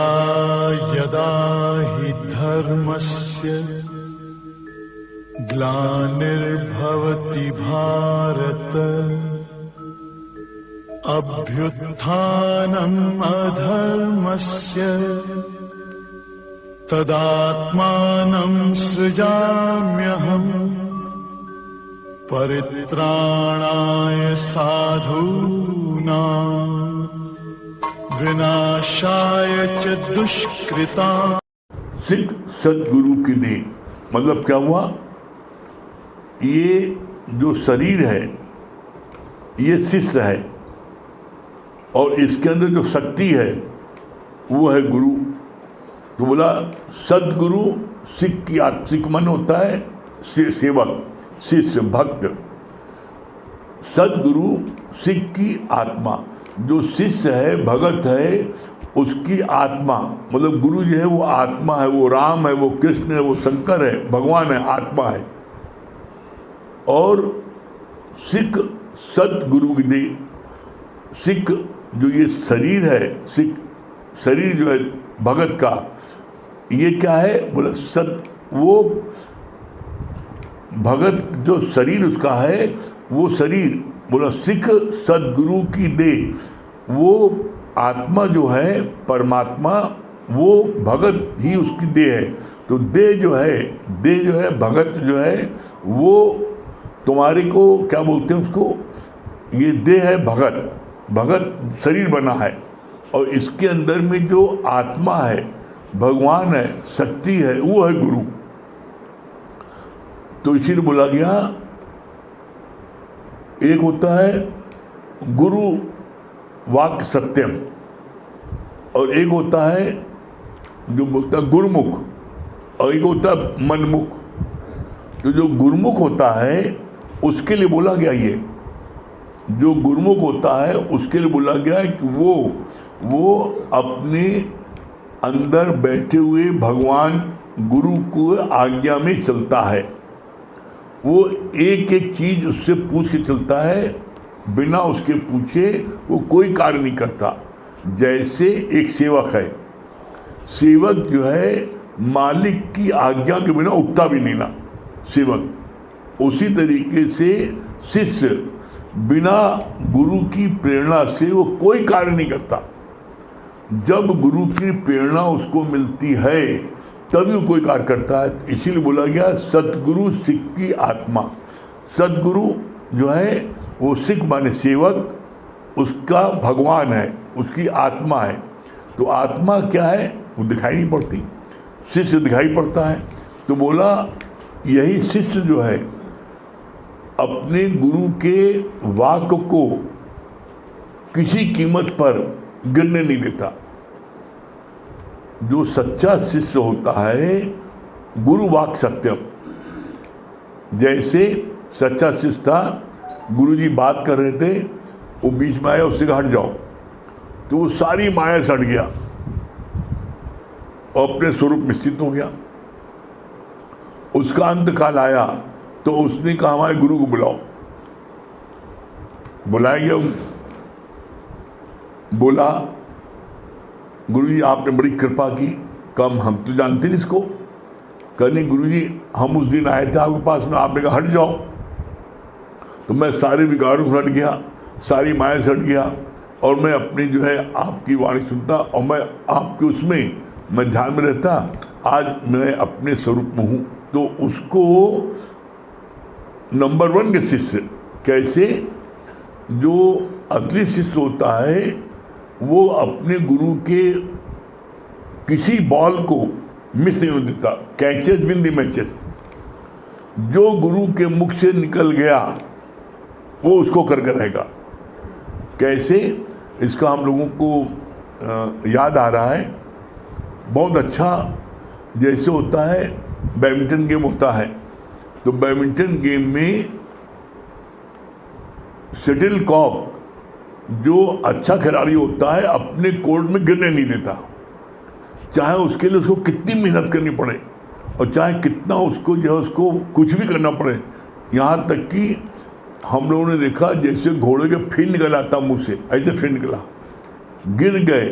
यदा यदा हि धर्मस्य ग्लानिर्भवति भारत अभ्युत्थानम् अधर्मस्य तदात्मानं सृजाम्यहम् परित्राणाय साधूनां विनाशाय च दुष्कृतां। सिख सदगुरु की देन मतलब क्या हुआ, ये जो शरीर है ये शिष्य है और इसके अंदर जो शक्ति है वो है गुरु। तो बोला सदगुरु सिख की सिख मन होता है सेवक, शिष्य, भक्त। सदगुरु सिख की आत्मा, जो शिष्य है, भगत है, उसकी आत्मा मतलब गुरु जो है वो आत्मा है, वो राम है, वो कृष्ण है, वो शंकर है, भगवान है, आत्मा है। और सिख सदगुरु की दे, सिख जो ये शरीर है, सिख शरीर जो है भगत का, ये क्या है बोला सत, वो भगत जो शरीर उसका है वो शरीर बोला सिख सदगुरु की दे, वो आत्मा जो है परमात्मा, वो भगत ही उसकी देह है। तो देह जो है भगत जो है वो तुम्हारे को क्या बोलते हैं उसको, ये देह है भगत, भगत शरीर बना है और इसके अंदर में जो आत्मा है, भगवान है, शक्ति है, वो है गुरु। तो इसीलिए बोला गया एक होता है गुरु वाक्य सत्यम और एक होता है जो बोलता है गुरुमुख और एक होता है मनमुख। तो जो गुरुमुख होता है उसके लिए बोला गया, ये जो गुरुमुख होता है उसके लिए बोला गया है कि वो अपने अंदर बैठे हुए भगवान गुरु को आज्ञा में चलता है। वो एक एक चीज उससे पूछ के चलता है, बिना उसके पूछे वो कोई कार्य नहीं करता। जैसे एक सेवक है, सेवक जो है मालिक की आज्ञा के बिना उठता भी नहीं ना सेवक, उसी तरीके से शिष्य बिना गुरु की प्रेरणा से वो कोई कार्य नहीं करता। जब गुरु की प्रेरणा उसको मिलती है तभी वो कोई कार्य करता है। इसीलिए बोला गया सतगुरु सिख की आत्मा। सतगुरु जो है वो सिख माने सेवक, उसका भगवान है, उसकी आत्मा है। तो आत्मा क्या है वो दिखाई नहीं पड़ती, शिष्य दिखाई पड़ता है। तो बोला यही शिष्य जो है अपने गुरु के वाक्य को किसी कीमत पर गिरने नहीं देता। जो सच्चा शिष्य होता है गुरु वाक्य सत्यम, जैसे सच्चा शिष्य था, गुरुजी बात कर रहे थे, वो बीच में आया, उससे कहा हट जाओ, तो वो सारी माया से हट गया और अपने स्वरूप में स्थित हो गया। उसका अंत काल आया तो उसने कहा हमारे गुरु को बुलाओ। बुलाया गया, बोला गुरुजी आपने बड़ी कृपा की, कम हम तो जानते नहीं इसको। कहने गुरुजी हम उस दिन आए थे आपके पास में, आपने कहा हट जाओ, तो मैं सारे विकारों से हट गया, सारी माया से हट गया और मैं अपनी जो है आपकी वाणी सुनता और मैं आपके उसमें मैं ध्यान में रहता। आज मैं अपने स्वरूप में हूँ। तो उसको नंबर 1 के शिष्य, कैसे जो असली शिष्य होता है वो अपने गुरु के किसी बॉल को मिस नहीं होने देता, कैचेस विन द मैचेस। जो गुरु के मुख से निकल गया वो उसको करके रहेगा। कैसे, इसका हम लोगों को याद आ रहा है बहुत अच्छा। जैसे होता है बैडमिंटन गेम होता है, तो बैडमिंटन गेम में शटल कॉक जो अच्छा खिलाड़ी होता है अपने कोर्ट में गिरने नहीं देता, चाहे उसके लिए उसको कितनी मेहनत करनी पड़े और चाहे कितना उसको जो है उसको कुछ भी करना पड़े। यहाँ तक कि हम लोगों ने देखा जैसे घोड़े के फिर निकल आता मुंह से, ऐसे फिर निकला, गिर गए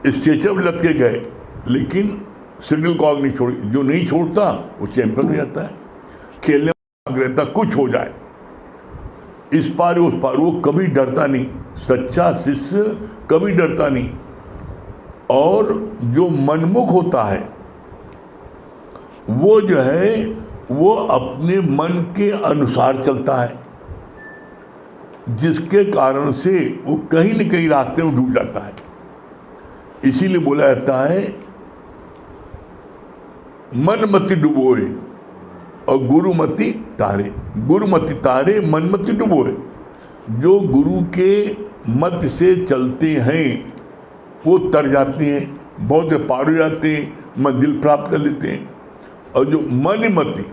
स्टेशन पर लग के गए, लेकिन शटल कॉक नहीं छोड़ी। जो नहीं छोड़ता वो चैंपियन हो जाता है। खेलने में रहता, कुछ हो जाए, इस पार उस पार, वो कभी डरता नहीं। सच्चा शिष्य कभी डरता नहीं। और जो मनमुख होता है वो जो है वो अपने मन के अनुसार चलता है, जिसके कारण से वो कहीं न कहीं रास्ते में डूब जाता है। इसीलिए बोला जाता है मन मति डुबोए और गुरुमति तारे। गुरुमति तारे, मनमति डुबोए। जो गुरु के मत से चलते हैं वो तर जाते हैं, बहुत से पार हो जाते हैं, मंजिल प्राप्त कर लेते हैं। और जो मन मति,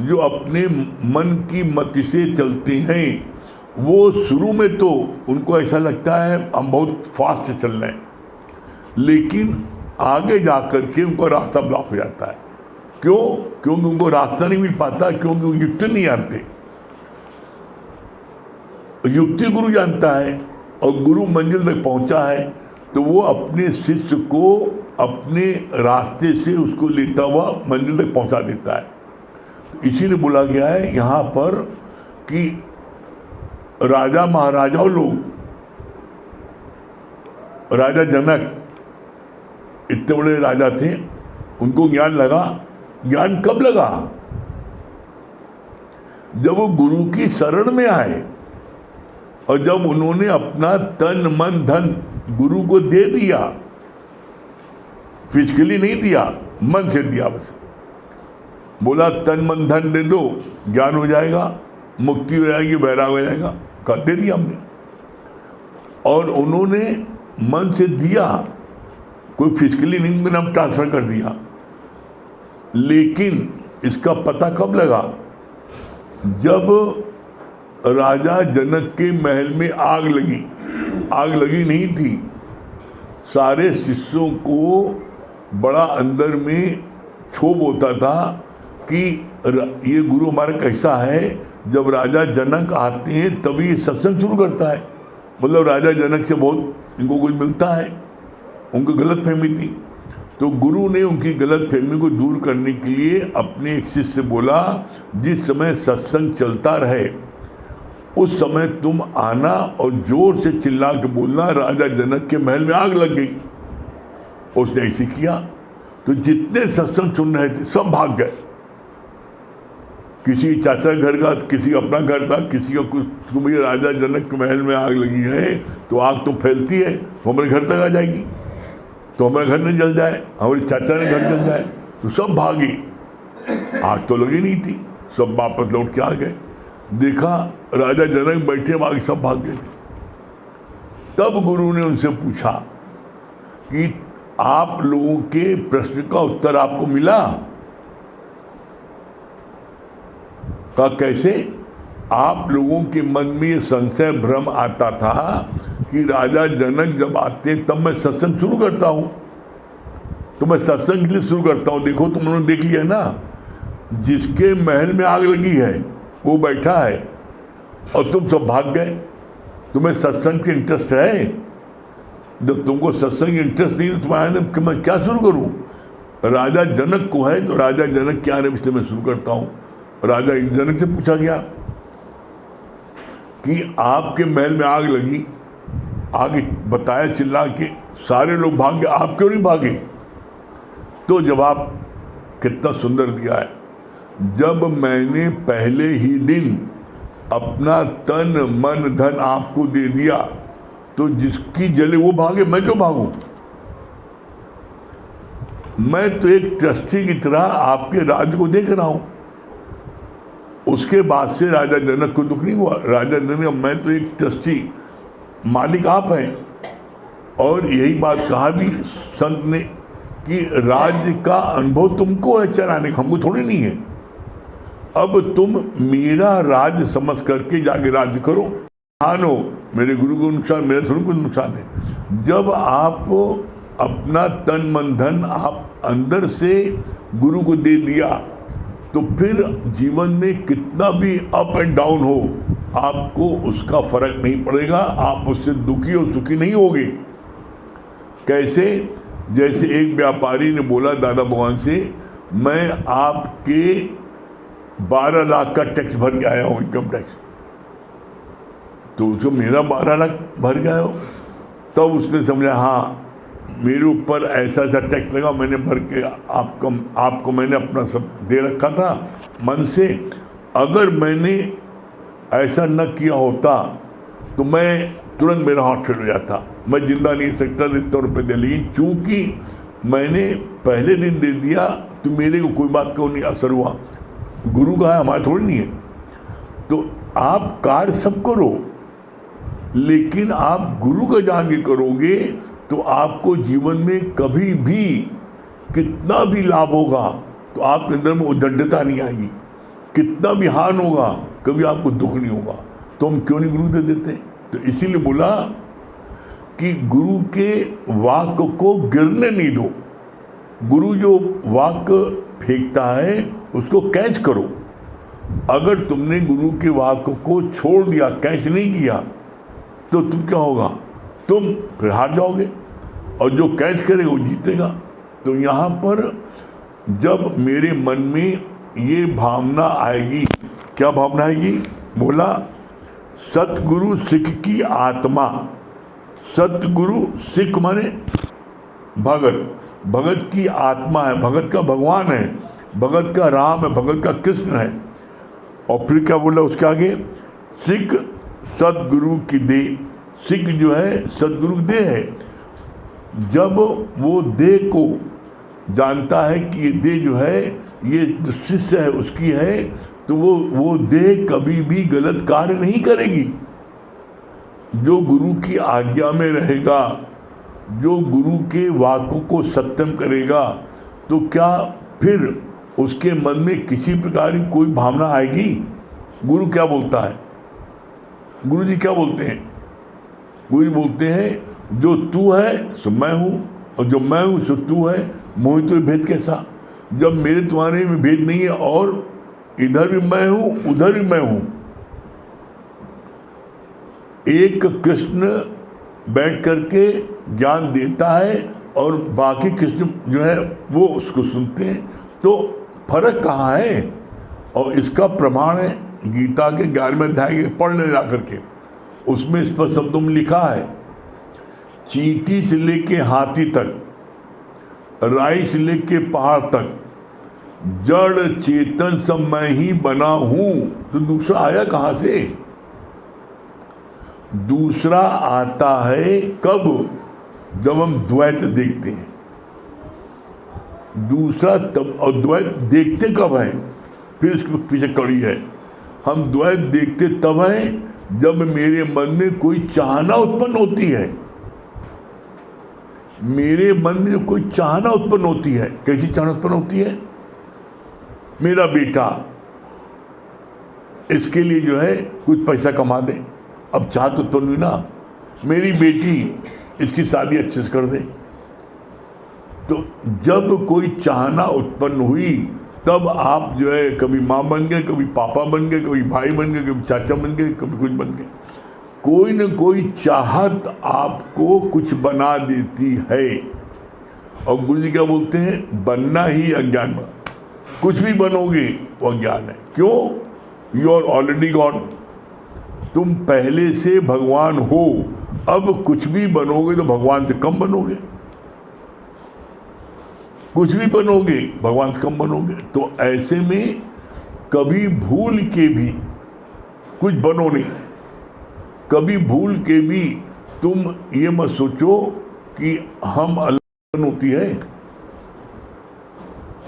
जो अपने मन की मति से चलते हैं, वो शुरू में तो उनको ऐसा लगता है हम बहुत फास्ट चल रहे हैं, लेकिन आगे जा कर के उनका रास्ता ब्लॉक हो जाता है। क्यों? क्योंकि उनको रास्ता नहीं मिल पाता, क्योंकि वो युक्ति नहीं जानते। युक्ति गुरु जानता है, और गुरु मंजिल तक पहुंचा है तो वो अपने शिष्य को अपने रास्ते से उसको लेता हुआ मंजिल तक पहुंचा देता है। इसीलिए बोला गया है यहाँ पर कि राजा महाराजाओं लोग, राजा जनक इतने बड़े राजा थे, उनको ज्ञान लगा। ज्ञान कब लगा? जब वो गुरु की शरण में आए और जब उन्होंने अपना तन मन धन गुरु को दे दिया। फिजिकली नहीं दिया, मन से दिया। बस बोला तन मन धन दे दो, ज्ञान हो जाएगा, मुक्ति हो जाएगी, वैराग हो जाएगा। कर दे दिया हमने। और उन्होंने मन से दिया, कोई फिजिकली नहीं, नाम ट्रांसफर कर दिया। लेकिन इसका पता कब लगा? जब राजा जनक के महल में आग लगी। आग लगी नहीं थी, सारे शिष्यों को बड़ा अंदर में क्षोभ होता था कि ये गुरु हमारा कैसा है, जब राजा जनक आते हैं तभी ये सत्संग शुरू करता है। मतलब राजा जनक से बहुत इनको कुछ मिलता है। उनको गलत फहमी थी, तो गुरु ने उनकी गलत फहमी को दूर करने के लिए अपने एक शिष्य से बोला, जिस समय सत्संग चलता रहे उस समय तुम आना और जोर से चिल्ला के बोलना राजा जनक के महल में आग लग गई। उसने ऐसे किया तो जितने सत्संग सुन रहे थे सब भाग गए। किसी चाचा घर का, किसी अपना घर था, किसी का कुछ, तो भैया राजा जनक के महल में आग लगी है तो आग तो फैलती है, तो हमारे घर तक आ जाएगी, तो हमारा घर न जल जाए, हमारे चाचा ने घर जल जाए। तो सब भागे। आग तो लगी नहीं थी, सब वापस लौट के आ गए। देखा राजा जनक बैठे, बाकी सब भाग गए थे। तब गुरु ने उनसे पूछा कि आप लोगों के प्रश्न का उत्तर आपको मिला? कहा कैसे? आप लोगों के मन में ये संशय भ्रम आता था कि राजा जनक जब आते तब मैं सत्संग शुरू करता हूं, तो मैं सत्संग के लिए शुरू करता हूं। देखो तुम लोगों ने देख लिया ना, जिसके महल में आग लगी है वो बैठा है और तुम सब भाग गए। तुम्हें सत्संग की इंटरेस्ट है? जब तुमको सत्संग इंटरेस्ट नहीं तो तुम्हारे कि मैं क्या शुरू करूं? राजा जनक को है तो राजा जनक क्या है इसलिए मैं शुरू करता हूं। राजा जनक से पूछा गया कि आपके महल में आग लगी, आगे बताया चिल्ला के, सारे लोग भाग गए, आप क्यों नहीं भागे? तो जवाब कितना सुंदर दिया है, जब मैंने पहले ही दिन अपना तन मन धन आपको दे दिया तो जिसकी जले वो भागे, मैं क्यों भागूं? मैं तो एक ट्रस्टी की तरह आपके राज्य को देख रहा हूं। उसके बाद से राजा जनक को दुख नहीं हुआ। राजा जनक, मैं तो एक ट्रस्टी, मालिक आप हैं। और यही बात कहा भी संत ने कि राज्य का अनुभव तुमको है चलाने का, हमको थोड़ी नहीं है। अब तुम मेरा राज्य समझ करके जाके राज्य करो। नुकसान हो मेरे गुरु को नुकसान, मेरा थोड़ी कोई नुकसान है। जब आप अपना तन मन धन आप अंदर से गुरु को दे दिया तो फिर जीवन में कितना भी अप एंड डाउन हो आपको उसका फर्क नहीं पड़ेगा, आप उससे दुखी और सुखी नहीं होगे। कैसे? जैसे एक व्यापारी ने बोला दादा भगवान से, मैं आपके 12 लाख का टैक्स भर के आया हूँ, इनकम टैक्स। तो उसको मेरा 12 लाख भर गया हो, तब उसने समझा हाँ मेरे ऊपर ऐसा ऐसा टैक्स लगा, मैंने भर के आपको मैंने अपना सब दे रखा था मन से। अगर मैंने ऐसा न किया होता तो मैं तुरंत मेरा हार्ट फेल हो जाता, मैं जिंदा नहीं सकता इतने रुपये दे। लेकिन चूँकि मैंने पहले दिन दे दिया तो मेरे को कोई बात का नहीं असर हुआ। गुरु का है, हमारा थोड़ी नहीं है। तो आप कार्य सब करो, लेकिन आप गुरु का जान के करोगे तो आपको जीवन में कभी भी कितना भी लाभ होगा तो आपके अंदर में उद्दंडता नहीं आएगी, कितना भी हान होगा कभी आपको दुख नहीं होगा। तो हम क्यों नहीं गुरु दे देते? तो इसीलिए बोला कि गुरु के वाक्य को गिरने नहीं दो। गुरु जो वाक्य फेंकता है उसको कैच करो। अगर तुमने गुरु के वाक्य को छोड़ दिया, कैच नहीं किया, तो तुम क्या होगा? तुम फिर हार जाओगे, और जो कैच करेगा वो जीतेगा। तो यहाँ पर जब मेरे मन में ये भावना आएगी, क्या भावना आएगी? बोला सतगुरु सिख की आत्मा। सतगुरु सिख माने भगत, भगत की आत्मा है, भगत का भगवान है, भगत का राम है, भगत का कृष्ण है। और फिर क्या बोला उसके आगे? सिख सतगुरु की देह। सिख जो है सतगुरु की देह है। जब वो देह को जानता है कि ये देह जो है ये जो शिष्य है उसकी है, तो वो देह कभी भी गलत कार्य नहीं करेगी। जो गुरु की आज्ञा में रहेगा, जो गुरु के वाक्यों को सत्यम करेगा, तो क्या फिर उसके मन में किसी प्रकार की कोई भावना आएगी? गुरु क्या बोलता है? गुरु जी क्या बोलते हैं? गुरु जी बोलते हैं जो तू है सो मैं हूँ, और जो मैं हूँ सो तू है, मोहि तो भेद कैसा? जब मेरे तुम्हारे में भेद नहीं है, और इधर भी मैं हूँ उधर भी मैं हूँ। एक कृष्ण बैठ करके ज्ञान देता है और बाकी कृष्ण जो है वो उसको सुनते हैं, तो फर्क कहाँ है? और इसका प्रमाण है गीता के 11वें अध्याय के पढ़ ले जा करके, उसमें इस पर शब्दों में लिखा है, चींटी से लेके हाथी तक, राई से लेके पहाड़ तक, जड़ चेतन सब मैं ही बना हूं। तो दूसरा आया कहां से? दूसरा आता है कब? जब हम द्वैत देखते हैं। दूसरा तब, और द्वैत देखते कब है? फिर इसके पीछे कड़ी है, हम द्वैत देखते तब है जब मेरे मन में कोई चाहना उत्पन्न होती है। मेरे मन में कोई चाहना उत्पन्न होती है। कैसी चाहना उत्पन्न होती है? मेरा बेटा इसके लिए जो है कुछ पैसा कमा दे, अब चाह तो उत्पन्न हुई ना। मेरी बेटी इसकी शादी अच्छे से कर दे। तो जब कोई चाहना उत्पन्न हुई तब आप जो है कभी माँ बन गए, कभी पापा बन गए, कभी भाई बन गए, कभी चाचा बन गए, कभी कुछ बन गए। कोई न कोई चाहत आपको कुछ बना देती है। और गुरु जी क्या बोलते हैं? बनना ही अज्ञान। कुछ भी बनोगे वो अज्ञान है। क्यों? You are already God. तुम पहले से भगवान हो, अब कुछ भी बनोगे तो भगवान से कम बनोगे। कुछ भी बनोगे भगवान से कम बनोगे। तो ऐसे में कभी भूल के भी कुछ बनो नहीं। कभी भूल के भी तुम ये मत सोचो कि हम अलग होती है।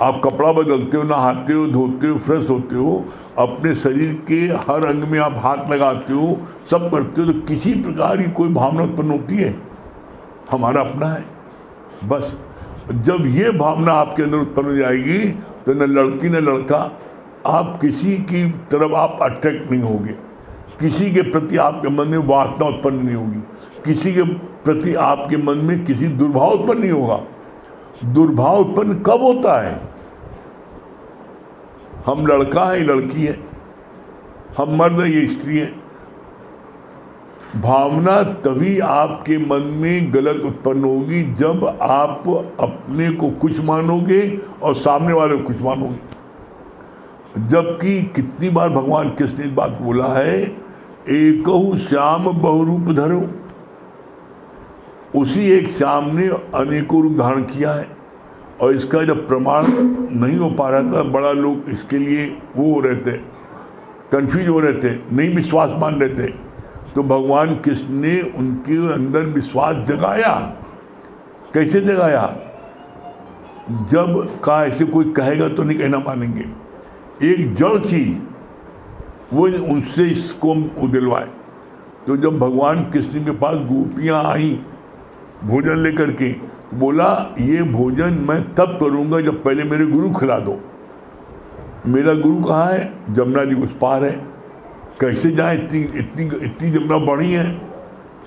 आप कपड़ा बदलते हो, नहाते हो, धोते हो, फ्रेश होते हो, अपने शरीर के हर अंग में आप हाथ लगाते हो, सब करते हो, तो किसी प्रकार की कोई भावना उत्पन्न होती है? हमारा अपना है बस। जब ये भावना आपके अंदर उत्पन्न हो जाएगी तो न लड़की न लड़का, आप किसी की तरफ आप अट्रैक्ट नहीं होगे। किसी के प्रति आपके मन में वासना उत्पन्न नहीं होगी। किसी के प्रति आपके मन में किसी दुर्भाव उत्पन्न नहीं होगा। दुर्भाव उत्पन्न कब होता है? हम लड़का है, लड़की है, हम मर्द है, ये स्त्री है। भावना तभी आपके मन में गलत उत्पन्न होगी जब आप अपने को कुछ मानोगे और सामने वाले को कुछ मानोगे। जबकि कितनी बार भगवान कृष्ण ने इस बात को बोला है, एकहु श्याम बहुरूप धरो। उसी एक श्याम ने अनेकों रूप धारण किया है। और इसका जब प्रमाण नहीं हो पा रहा था, बड़ा लोग इसके लिए वो हो रहे थे, कन्फ्यूज हो रहे थे, नहीं विश्वास मान रहे थे, तो भगवान कृष्ण ने उनके अंदर विश्वास जगाया। कैसे जगाया? जब का ऐसे कोई कहेगा तो नहीं कहना मानेंगे। एक जड़ चीज वो उनसे इसको दिलवाए। तो जब भगवान कृष्ण के पास गोपियां आई भोजन लेकर के, बोला ये भोजन मैं तब करूंगा जब पहले मेरे गुरु खिला दो। मेरा गुरु कहाँ है? जमुना जी उस पार है। कैसे जाए? इतनी जमुना बड़ी है।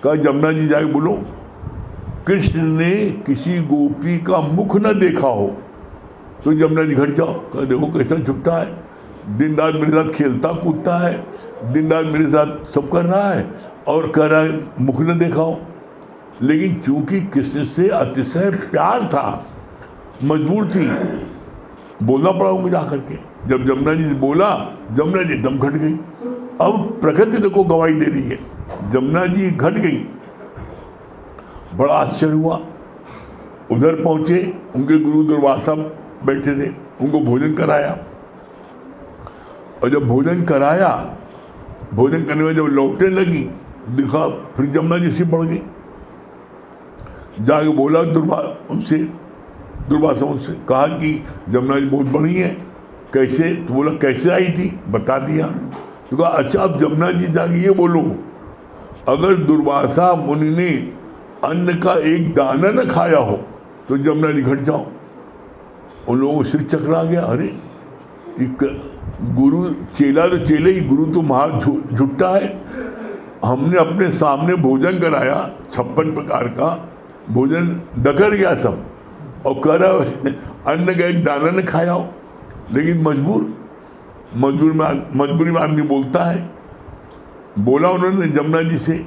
कहा जमुना जी जाके बोलो कृष्ण ने किसी गोपी का मुख न देखा हो तो जमुना जी घट जाओ। कहा देखो कैसा छुट्टा है, दिन रात मेरे साथ खेलता कूदता है, दिन रात मेरे साथ सब कर रहा है और कह रहा है मुख न देखा हो। लेकिन चूंकि कृष्ण से अतिशय प्यार था, मजबूर थी, बोलना पड़ा उनको जा करके। जब जमुना जी बोला, जमुना जी एकदम घट गई। अब प्रकृति देखो गवाही दे रही है, जमुना जी घट गई। बड़ा आश्चर्य हुआ। उधर पहुंचे, उनके गुरु दुर्वासा बैठे थे, उनको भोजन कराया। और जब भोजन कराया, भोजन करने में जब लौटने लगी, दिखा फिर जमुना जी से बढ़ गई। जाके बोला दुर्वासा उनसे कहा कि जमुना जी बहुत बड़ी है, कैसे? तो बोला कैसे आई थी? बता दिया। तो कहा अच्छा अब जमुना जी जाके ये बोलो, अगर दुर्वासा मुनि ने अन्न का एक दाना न खाया हो तो जमुना जी घट जाओ। उन लोगों को सिर चकरा गया। अरे एक गुरु, चेला तो चेले ही, गुरु तो महा झुट्टा है। हमने अपने सामने भोजन कराया, 56 प्रकार का भोजन, डकर गया सब, और कह रहा अन्न का एक दाना न खाया हो। लेकिन मजबूरी में आदमी बोलता है। बोला उन्होंने जमुना जी से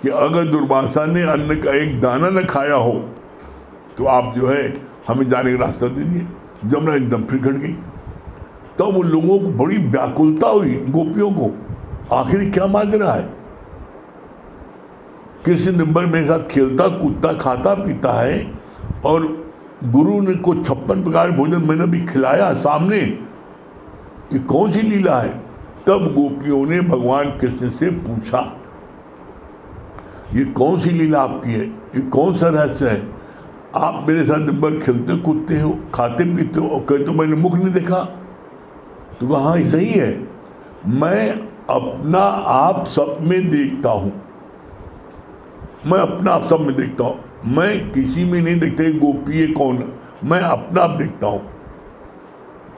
कि अगर दुर्वासा ने अन्न का एक दाना न खाया हो तो आप जो है हमें जाने का रास्ता दीजिए। जमुना एकदम फिर घट गई। तब उन लोगों को बड़ी व्याकुलता हुई, गोपियों को, आखिर क्या मांग रहा है? कृष्ण नंबर मेरे साथ खेलता कूदता खाता पीता है और गुरु ने को 56 प्रकार भोजन मैंने भी खिलाया सामने, ये कौन सी लीला है? तब गोपियों ने भगवान कृष्ण से पूछा ये कौन सी लीला आपकी है, ये कौन सा रहस्य है? आप मेरे साथ नंबर खेलते कूदते हो, खाते पीते हो और कहते हो मैंने मुख नहीं देखा। तो कहा हाँ सही है, मैं अपना आप सब में देखता हूँ, मैं अपना आप सब में देखता हूँ, मैं किसी में नहीं देखता ये गोपी है कौन, मैं अपना आप देखता हूँ।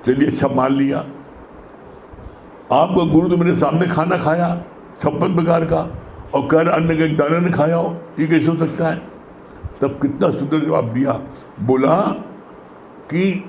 चलिए अच्छा मान लिया, आपका गुरु तो मेरे सामने खाना खाया 56 प्रकार का और कह रहा अन्न का एक दाना नहीं खाया हो, ये कैसे हो सकता है? तब कितना सुंदर जवाब दिया। बोला कि